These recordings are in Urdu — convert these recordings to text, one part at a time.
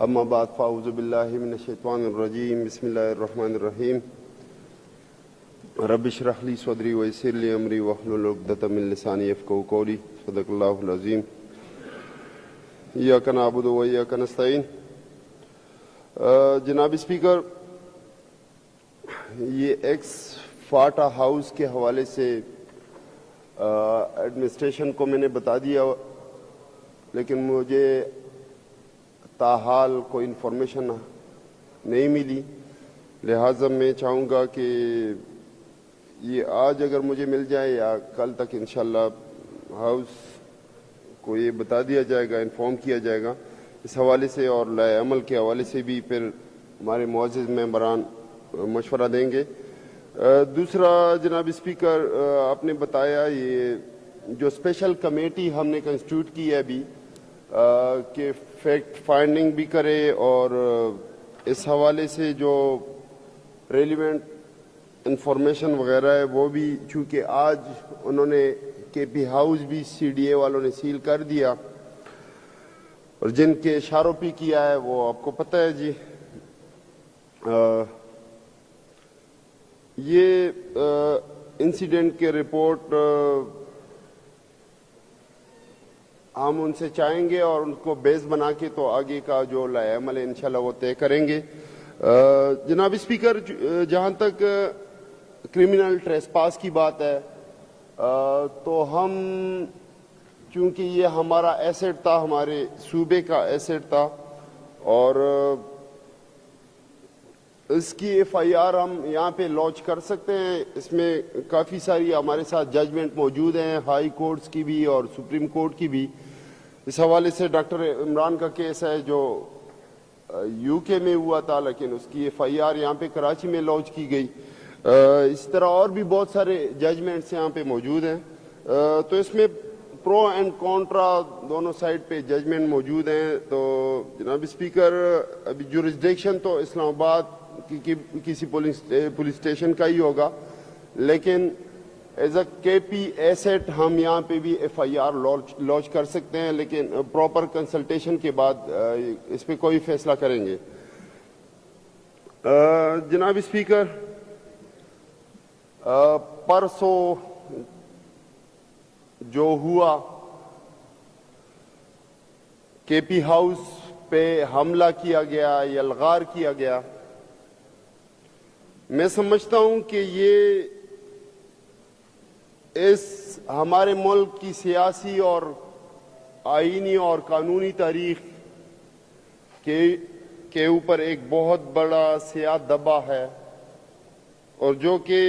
اما بعد فاعوذ باللہ من الشیطان الرجیم بسم اللہ الرحمن الرحیم رب اشرح لی صدری ویسر لی امری واحلل عقدۃ من لسانی یفقہوا قولی صدق اللہ العظیم ایاک نعبد و ایاک نستعین۔ جناب اسپیکر، یہ ایکس فاٹا ہاؤس کے حوالے سے ایڈمنسٹریشن کو میں نے بتا دیا، لیکن مجھے تاحال کوئی انفارمیشن نہیں ملی، لہٰذا میں چاہوں گا کہ یہ آج اگر مجھے مل جائے یا کل تک انشاءاللہ ہاؤس کو یہ بتا دیا جائے گا، انفارم کیا جائے گا اس حوالے سے، اور لائحہ عمل کے حوالے سے بھی پھر ہمارے معزز ممبران مشورہ دیں گے۔ دوسرا جناب اسپیکر، آپ نے بتایا یہ جو اسپیشل کمیٹی ہم نے کنسٹیٹیوٹ کی ہے ابھی کہ فیکٹ فائنڈنگ بھی کرے، اور اس حوالے سے جو ریلیونٹ انفارمیشن وغیرہ ہے وہ بھی، چونکہ آج انہوں نے کے پی ہاؤس بھی سی ڈی اے والوں نے سیل کر دیا، اور جن کے اشاروں پہ کیا ہے وہ آپ کو پتہ ہے جی۔ یہ انسیڈنٹ کے رپورٹ ہم ان سے چاہیں گے، اور ان کو بیس بنا کے تو آگے کا جو لائحہ عمل ہے انشاءاللہ وہ طے کریں گے۔ جناب اسپیکر، جہاں تک کرمنل ٹریسپاس کی بات ہے، تو ہم چونکہ یہ ہمارا ایسٹ تھا، ہمارے صوبے کا ایسٹ تھا، اور اس کی ایف آئی آر ہم یہاں پہ لانچ کر سکتے ہیں۔ اس میں کافی ساری ہمارے ساتھ ججمنٹ موجود ہیں، ہائی کورٹس کی بھی اور سپریم کورٹ کی بھی۔ اس حوالے سے ڈاکٹر عمران کا کیس ہے جو یو کے میں ہوا تھا، لیکن اس کی ایف آئی آر یہاں پہ کراچی میں لانچ کی گئی۔ اس طرح اور بھی بہت سارے ججمنٹس یہاں پہ موجود ہیں، تو اس میں پرو اینڈ کونٹرا دونوں سائڈ پہ ججمنٹ موجود ہیں۔ تو جناب اسپیکر، ابھی جورسڈکشن تو اسلام آباد کی کسی پولیس اسٹیشن کا ہی ہوگا، لیکن ایز اے کے پی ایسٹ ہم یہاں پہ بھی ایف آئی آر لانچ کر سکتے ہیں، لیکن پراپر کنسلٹیشن کے بعد اس پہ کوئی فیصلہ کریں گے۔ جناب اسپیکر، پرسوں جو ہوا کے پی ہاؤس پہ حملہ کیا گیا، یلغار کیا گیا، میں سمجھتا ہوں کہ یہ اس ہمارے ملک کی سیاسی اور آئینی اور قانونی تاریخ کے اوپر ایک بہت بڑا سیاہ دبا ہے، اور جو کہ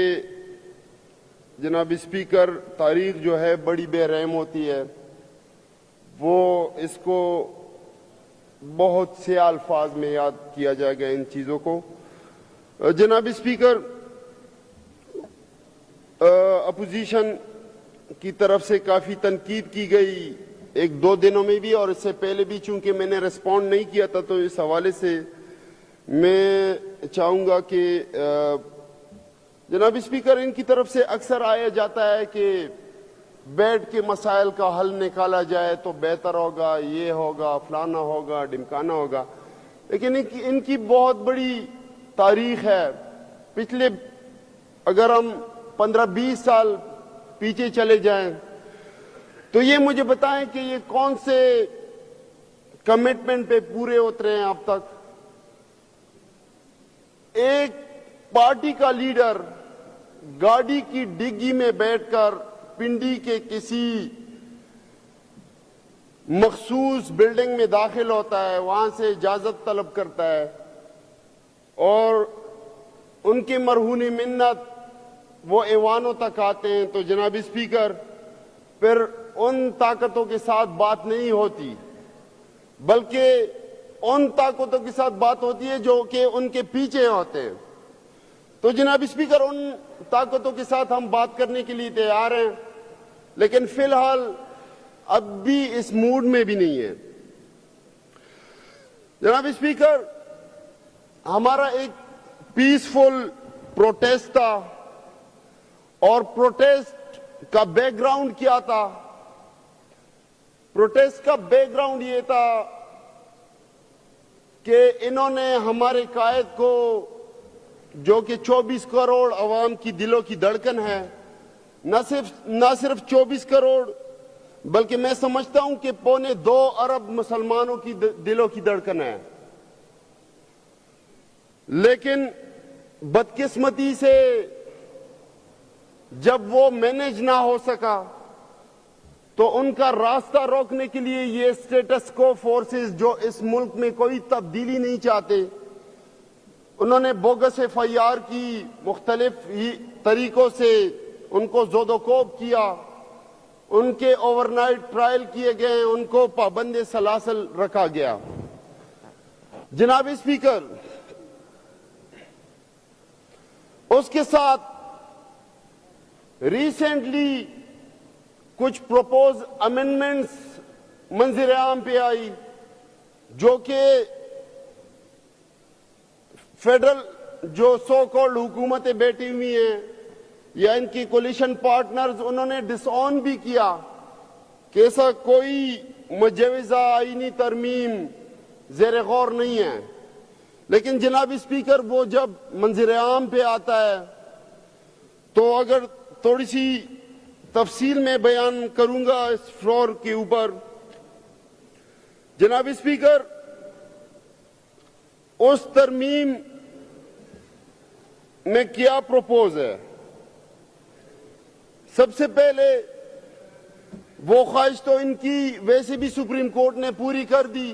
جناب اسپیکر تاریخ جو ہے بڑی بے رحم ہوتی ہے، وہ اس کو بہت سے الفاظ میں یاد کیا جائے گا ان چیزوں کو۔ جناب اسپیکر، اپوزیشن کی طرف سے کافی تنقید کی گئی ایک دو دنوں میں بھی، اور اس سے پہلے بھی، چونکہ میں نے ریسپونڈ نہیں کیا تھا، تو اس حوالے سے میں چاہوں گا کہ جناب اسپیکر، ان کی طرف سے اکثر آیا جاتا ہے کہ بیٹھ کے مسائل کا حل نکالا جائے تو بہتر ہوگا، یہ ہوگا، فلانا ہوگا، ڈمکانا ہوگا، لیکن ان کی بہت بڑی تاریخ ہے۔ پچھلے اگر ہم 15-20 سال پیچھے چلے جائیں تو یہ مجھے بتائیں کہ یہ کون سے کمٹمنٹ پہ پورے اترے ہیں اب تک۔ ایک پارٹی کا لیڈر گاڑی کی ڈگی میں بیٹھ کر پنڈی کے کسی مخصوص بلڈنگ میں داخل ہوتا ہے، وہاں سے اجازت طلب کرتا ہے، اور ان کے مرہون منت وہ ایوانوں تک آتے ہیں، تو جناب اسپیکر پھر ان طاقتوں کے ساتھ بات نہیں ہوتی، بلکہ ان طاقتوں کے ساتھ بات ہوتی ہے جو کہ ان کے پیچھے ہوتے ہیں۔ تو جناب اسپیکر، ان طاقتوں کے ساتھ ہم بات کرنے کے لیے تیار ہیں، لیکن فی الحال اب بھی اس موڈ میں بھی نہیں ہے۔ جناب اسپیکر، ہمارا ایک پیسفل پروٹیسٹ تھا، اور پروٹیسٹ کا بیک گراؤنڈ کیا تھا؟ پروٹیسٹ کا بیک گراؤنڈ یہ تھا کہ انہوں نے ہمارے قائد کو جو کہ 24 کروڑ عوام کی دلوں کی دھڑکن ہے، نہ صرف 24 کروڑ بلکہ میں سمجھتا ہوں کہ 2.25 ارب مسلمانوں کی دلوں کی دھڑکن ہے، لیکن بدقسمتی سے جب وہ مینج نہ ہو سکا تو ان کا راستہ روکنے کے لیے یہ سٹیٹس کو فورسز جو اس ملک میں کوئی تبدیلی نہیں چاہتے، انہوں نے بوگس ایف آئی آر کی مختلف طریقوں سے ان کو زود و کوب کیا، ان کے اوور نائٹ ٹرائل کیے گئے، ان کو پابند سلاسل رکھا گیا۔ جناب اسپیکر، اس کے ساتھ ریسنٹلی کچھ پروپوز امینڈمنٹس منظر عام پہ آئی جو کہ فیڈرل جو سو کالڈ حکومتیں بیٹھی ہوئی ہیں یا ان کی کولیشن پارٹنرز، انہوں نے ڈس آن بھی کیا کہ ایسا کوئی مجوزہ آئینی ترمیم زیر غور نہیں ہے، لیکن جناب اسپیکر وہ جب منظر عام پہ آتا ہے تو اگر تھوڑی سی تفصیل میں بیان کروں گا اس فلور کے اوپر۔ جناب اسپیکر، اس ترمیم میں کیا پروپوز ہے؟ سب سے پہلے وہ خواہش تو ان کی ویسے بھی سپریم کورٹ نے پوری کر دی،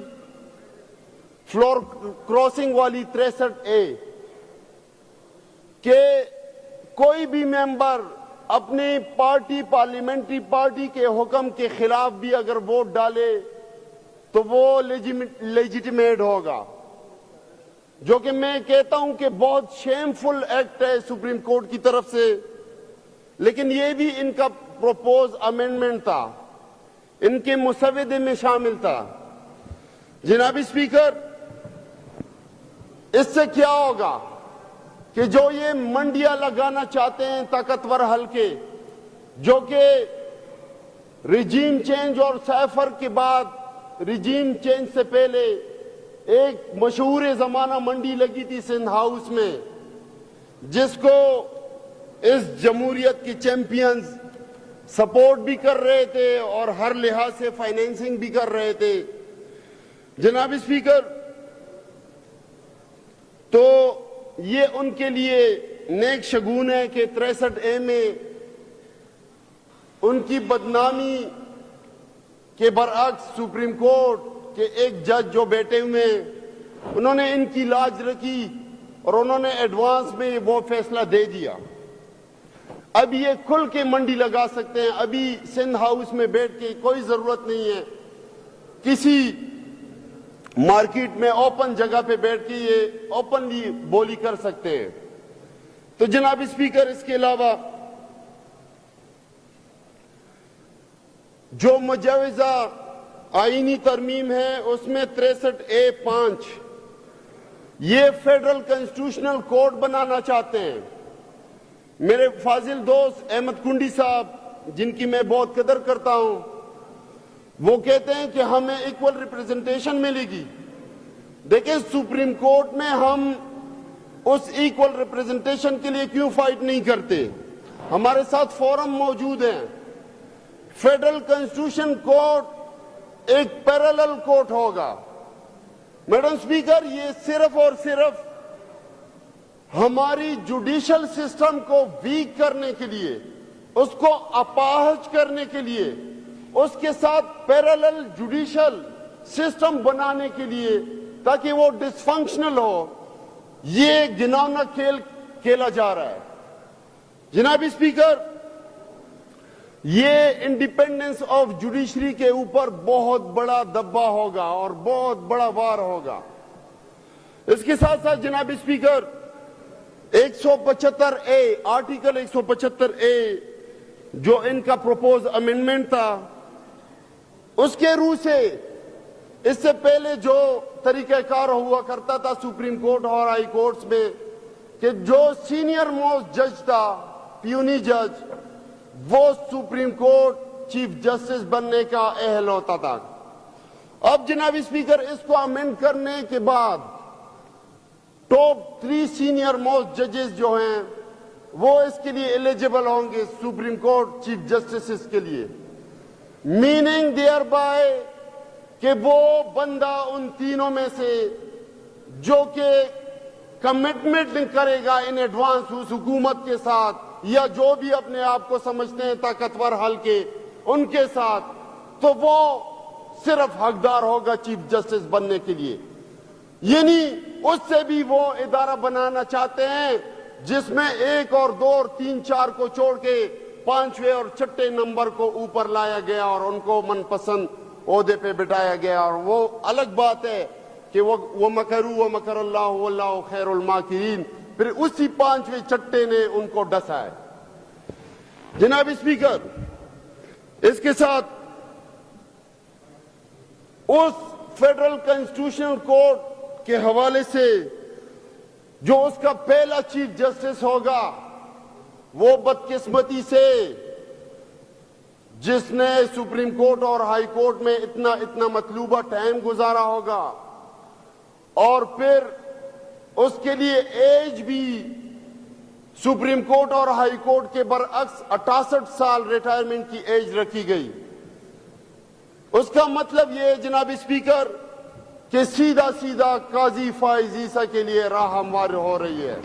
فلور کراسنگ والی 63A، کہ کوئی بھی ممبر اپنی پارٹی پارلیمنٹری پارٹی کے حکم کے خلاف بھی اگر ووٹ ڈالے تو وہ لیجیٹیمیٹ ہوگا، جو کہ میں کہتا ہوں کہ بہت شیم فل ایکٹ ہے سپریم کورٹ کی طرف سے، لیکن یہ بھی ان کا پروپوز امینڈمنٹ تھا، ان کے مسودے میں شامل تھا۔ جناب اسپیکر، اس سے کیا ہوگا کہ جو یہ منڈیاں لگانا چاہتے ہیں طاقتور حلقے، جو کہ ریجیم چینج اور سیفر کے بعد ریجیم چینج سے پہلے ایک مشہور زمانہ منڈی لگی تھی سندھ ہاؤس میں، جس کو اس جمہوریت کے چیمپئنز سپورٹ بھی کر رہے تھے اور ہر لحاظ سے فائنینسنگ بھی کر رہے تھے۔ جناب اسپیکر، تو یہ ان کے لیے نیک شگون ہے کہ 63A میں ان کی بدنامی کے برعکس سپریم کورٹ کے ایک جج جو بیٹھے ہوئے ہیں، انہوں نے ان کی لاج رکھی اور انہوں نے ایڈوانس میں وہ فیصلہ دے دیا۔ اب یہ کھل کے منڈی لگا سکتے ہیں، ابھی سندھ ہاؤس میں بیٹھ کے کوئی ضرورت نہیں ہے، کسی مارکیٹ میں اوپن جگہ پہ بیٹھ کے یہ اوپنلی بولی کر سکتے ہیں۔ تو جناب اسپیکر، اس کے علاوہ جو مجوزہ آئینی ترمیم ہے اس میں 63A(5) یہ فیڈرل کنسٹیٹیوشنل کوڈ بنانا چاہتے ہیں۔ میرے فاضل دوست احمد کنڈی صاحب، جن کی میں بہت قدر کرتا ہوں، وہ کہتے ہیں کہ ہمیں ایکول ریپریزنٹیشن ملے گی۔ دیکھیں، سپریم کورٹ میں ہم اس ایکول ریپریزنٹیشن کے لیے کیوں فائٹ نہیں کرتے؟ ہمارے ساتھ فورم موجود ہیں۔ فیڈرل کنسٹیٹیوشن کورٹ ایک پیرالل کورٹ ہوگا۔ میڈم اسپیکر، یہ صرف اور صرف ہماری جوڈیشل سسٹم کو ویک کرنے کے لیے، اس کو اپاہج کرنے کے لیے، اس کے ساتھ پیرالل جوڈیشل سسٹم بنانے کے لیے تاکہ وہ ڈس فنکشنل ہو، یہ گھناؤنا کھیل کھیلا جا رہا ہے۔ جناب اسپیکر، یہ انڈیپینڈنس آف جوڈیشری کے اوپر بہت بڑا دبا ہوگا اور بہت بڑا وار ہوگا۔ اس کے ساتھ ساتھ جناب اسپیکر، 175A، آرٹیکل 175A جو ان کا پروپوز امینڈمنٹ تھا، اس کے روح سے اس سے پہلے جو طریقہ کار ہوا کرتا تھا سپریم کورٹ اور ہائی کورٹس میں، کہ جو سینئر موسٹ جج تھا، پیونی جج، وہ سپریم کورٹ چیف جسٹس بننے کا اہل ہوتا تھا، اب جناب اسپیکر اس کو امینڈ کرنے کے بعد ٹاپ 3 سینئر موسٹ ججز جو ہیں وہ اس کے لیے ایلیجیبل ہوں گے سپریم کورٹ چیف جسٹس کے لیے، میننگ دیئر بائی کہ وہ بندہ ان تینوں میں سے جو کہ کمٹمنٹ کرے گا ان ایڈوانس اس حکومت کے ساتھ یا جو بھی اپنے آپ کو سمجھتے ہیں طاقتور حلقے ان کے ساتھ، تو وہ صرف حقدار ہوگا چیف جسٹس بننے کے لیے. یعنی اس سے بھی وہ ادارہ بنانا چاہتے ہیں جس میں 1 اور 2 اور 3 4 کو چھوڑ کے 5ویں اور 6 نمبر کو اوپر لایا گیا اور ان کو من پسند عہدے پہ بٹھایا گیا. اور وہ الگ بات ہے کہ وہ مکروا ومکر اللہ واللہ خیر الماکرین، پھر اسی 5ویں 6 نے ان کو ڈسا ہے. جناب اسپیکر، اس کے ساتھ اس فیڈرل کانسٹیٹیوشنل کورٹ کے حوالے سے جو اس کا پہلا چیف جسٹس ہوگا وہ بدقسمتی سے جس نے سپریم کورٹ اور ہائی کورٹ میں اتنا مطلوبہ ٹائم گزارا ہوگا اور پھر اس کے لیے ایج بھی سپریم کورٹ اور ہائی کورٹ کے برعکس 68 سال ریٹائرمنٹ کی ایج رکھی گئی. اس کا مطلب یہ جناب اسپیکر کہ سیدھا قاضی فائز عیسیٰ کے لیے راہ ہموار ہو رہی ہے.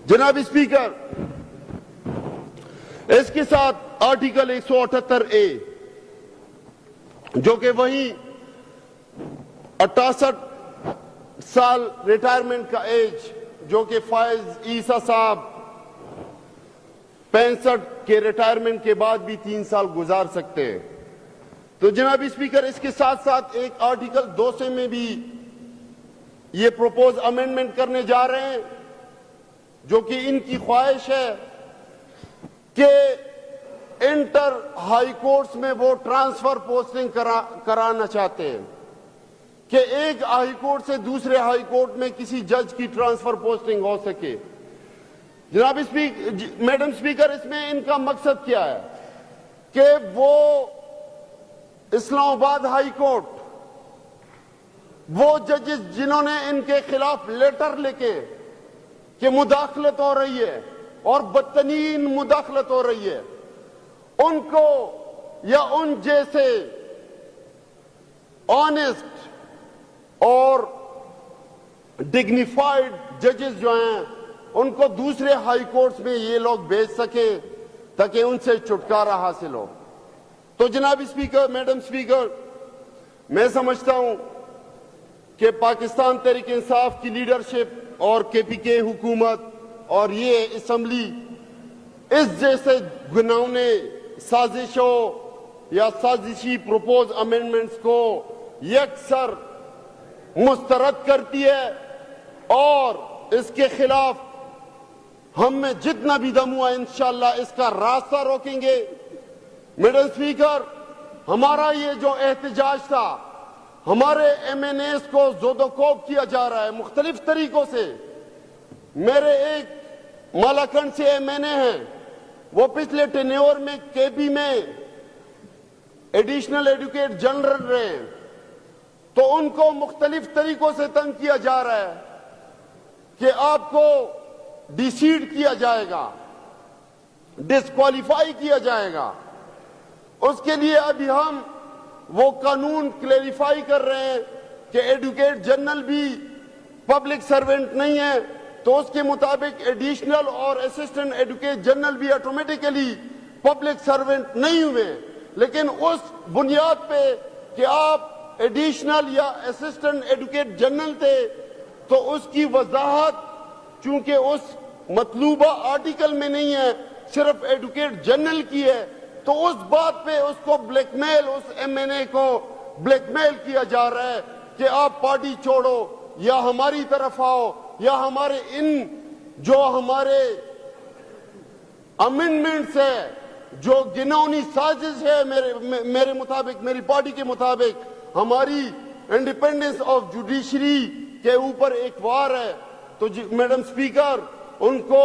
جناب اسپیکر، اس کے ساتھ آرٹیکل 178A جو کہ وہی 68 سال ریٹائرمنٹ کا ایج جو کہ فائز عیسیٰ صاحب 65 کے ریٹائرمنٹ کے بعد بھی 3 سال گزار سکتے ہیں. تو جناب اسپیکر، اس کے ساتھ ساتھ ایک آرٹیکل 200 میں بھی یہ پروپوز امینڈمنٹ کرنے جا رہے ہیں جو کہ ان کی خواہش ہے کہ انٹر ہائی کورٹس میں وہ ٹرانسفر پوسٹنگ کرانا چاہتے ہیں کہ ایک ہائی کورٹ سے دوسرے ہائی کورٹ میں کسی جج کی ٹرانسفر پوسٹنگ ہو سکے. جناب میڈم اسپیکر، اس میں ان کا مقصد کیا ہے کہ وہ اسلام آباد ہائی کورٹ وہ ججز جنہوں نے ان کے خلاف لیٹر لکھے کہ مداخلت ہو رہی ہے اور بدترین مداخلت ہو رہی ہے، ان کو یا ان جیسے آنےسٹ اور ڈگنیفائڈ ججز جو ہیں ان کو دوسرے ہائی کورٹس میں یہ لوگ بھیج سکیں تاکہ ان سے چھٹکارا حاصل ہو. تو جناب اسپیکر، میڈم اسپیکر، میں سمجھتا ہوں کہ پاکستان تحریک انصاف کی لیڈرشپ اور KPK حکومت اور یہ اسمبلی اس جیسے گناونے سازشوں یا سازشی پروپوز امینڈمنٹس کو یکسر مسترد کرتی ہے اور اس کے خلاف ہم میں جتنا بھی دم ہوا انشاءاللہ اس کا راستہ روکیں گے. میڈم اسپیکر، ہمارا یہ جو احتجاج تھا، ہمارے MNAs کو زود و کوب کیا جا رہا ہے مختلف طریقوں سے. میرے ایک مالاکنڈ سے MNA ہیں، وہ پچھلے ٹینیور میں KB میں ایڈیشنل ایڈوکیٹ جنرل رہے ہیں، تو ان کو مختلف طریقوں سے تنگ کیا جا رہا ہے کہ آپ کو ڈیسیڈ کیا جائے گا، ڈسکوالیفائی کیا جائے گا. اس کے لیے ابھی ہم وہ قانون کلیریفائی کر رہے ہیں کہ ایڈوکیٹ جنرل بھی پبلک سرونٹ نہیں ہے، تو اس کے مطابق ایڈیشنل اور اسسٹنٹ ایڈوکیٹ جنرل بھی آٹومیٹیکلی پبلک سرونٹ نہیں ہوئے. لیکن اس بنیاد پہ کہ آپ ایڈیشنل یا اسسٹنٹ ایڈوکیٹ جنرل تھے تو اس کی وضاحت چونکہ اس مطلوبہ آرٹیکل میں نہیں ہے، صرف ایڈوکیٹ جنرل کی ہے، تو اس بات پہ اس کو بلیک میل، اس MNA کو بلیک میل کیا جا رہا ہے کہ آپ پارٹی چھوڑو یا ہماری طرف آؤ یا ہمارے ان جو ہمارے امینڈمنٹس ہے جو گنونی سازش ہے میرے مطابق، میری پارٹی کے مطابق ہماری انڈیپینڈنس آف جوڈیشری کے اوپر ایک وار ہے. تو میڈم اسپیکر، ان کو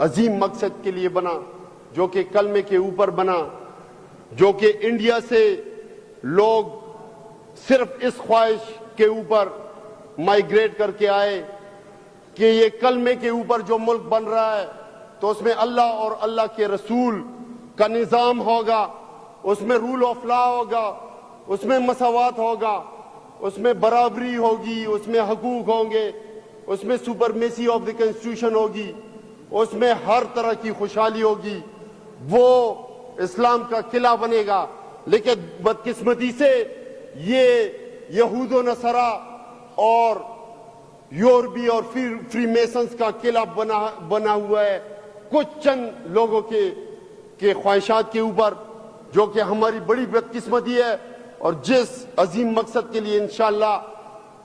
عظیم مقصد کے لیے بنا, جو کہ کلمے کے اوپر بنا, جو کہ انڈیا سے لوگ صرف اس خواہش کے اوپر مائیگریٹ کر کے آئے کہ یہ کلمے کے اوپر جو ملک بن رہا ہے تو اس میں اللہ اور اللہ کے رسول کا نظام ہوگا, اس میں رول آف لا ہوگا, اس میں مساوات ہوگا, اس میں برابری ہوگی, اس میں حقوق ہوں گے, اس میں سپرمیسی آف دی کنسٹیٹیوشن ہوگی, اس میں ہر طرح کی خوشحالی ہوگی. وہ اسلام کا قلعہ بنے گا. لیکن بدقسمتی سے یہ یہود و نصارا اور یورپی اور فری میسنز کا قلعہ بنا ہوا ہے کچھ چند لوگوں کے خواہشات کے اوپر, جو کہ ہماری بڑی بدقسمتی ہے. اور جس عظیم مقصد کے لیے انشاءاللہ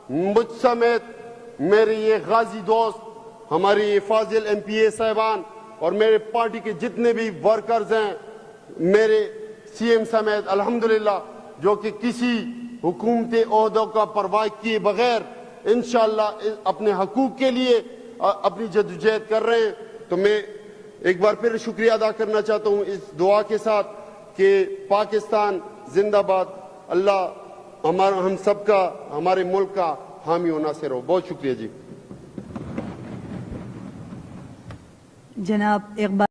مجھ سمیت میرے یہ غازی دوست, ہماری یہ فاضل ایم پی اے صاحبان اور میرے پارٹی کے جتنے بھی ورکرز ہیں, میرے سی ایم سمیت الحمدللہ, جو کہ کسی حکومتی عہدوں کا پرواہ کیے بغیر انشاءاللہ اپنے حقوق کے لیے اپنی جدوجہد کر رہے ہیں. تو میں ایک بار پھر شکریہ ادا کرنا چاہتا ہوں اس دعا کے ساتھ کہ پاکستان زندہ باد. اللہ ہم سب کا, ہمارے ملک کا حامی و ناصر ہو. بہت شکریہ جی. جناب اقبال